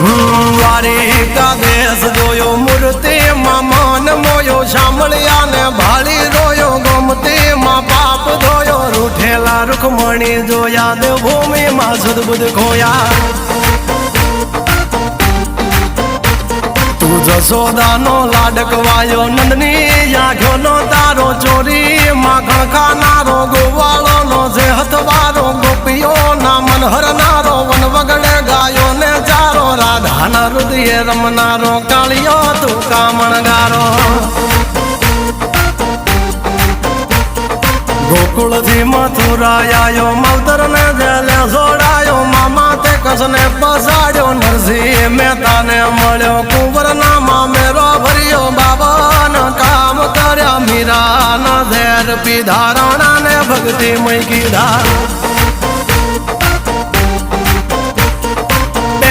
દ્વારિકા દેશ જોયો મૂર્તિમાં મન મોયો સાંભળ્યા ને ભાળી રોયો ગોમતીમાં પાપ ધોયો રૂઠેલા રૂખમણી જોયા દેવભૂમિમાં સદબુદ્ધ ખોયા તું જશોદાનો લાડકવાયો નંદની આંખોનો તારો ચોરી માખણ ખાનારો ગોવાળોનો જે હથવારો ગોપીઓના મન હરનારો વન વગડે ગાયો ને ચારો રાધાના હૃદયે રમનારો કાળિયો તું કામણગારો ગોકુળથી મથુરા આયો માવતર ને જેલે જોડાયો મામા તે કસને પસાડ્યો નરસિંહ મહેતાને મળ્યો કુંવરના મામેરો ભર્યો બાબાના કામ કર્યા મીરાના ઝેર પીધા રાણાને ભક્તિ મય કીધા